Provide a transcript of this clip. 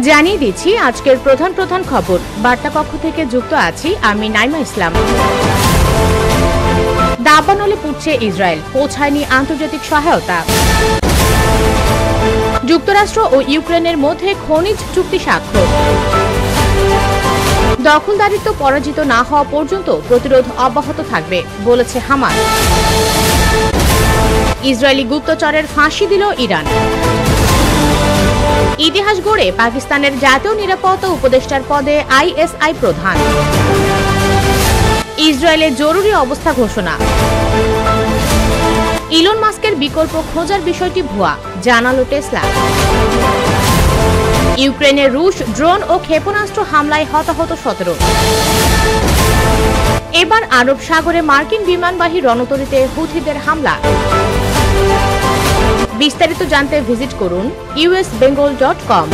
জানিয়ে দিচ্ছি আজকের প্রধান খবর। বার্তা কক্ষ থেকে যুক্ত আছি আমি নাইমা ইসলাম। দাবানলে পুড়ছে ইসরায়েল, পৌঁছায়নি আন্তর্জাতিক সহায়তা। যুক্তরাষ্ট্র ও ইউক্রেনের মধ্যে খনিজ চুক্তি স্বাক্ষর। দখলদারিত্ব পরাজিত না হওয়া পর্যন্ত প্রতিরোধ অব্যাহত থাকবে বলেছে হামাস। ইসরায়েলি গুপ্তচরের ফাঁসি দিল ইরান। ইতিহাস গড়ে পাকিস্তানের জাতীয় নিরাপত্তা উপদেষ্টার পদে আইএসআই প্রধান। ইসরায়েলে জরুরি অবস্থা ঘোষণা। ইলন মাস্কের বিকল্প খোঁজার বিষয়টি ভুয়া, জানালো টেসলা। ইউক্রেনে রুশ ড্রোন ও ক্ষেপণাস্ত্র হামলায় হতাহত 17। এবার আরব সাগরে মার্কিন বিমানবাহী রণতরীতে হুথিদের হামলা। বিস্তারিত জানতে ভিজিট করুন usbengal.com।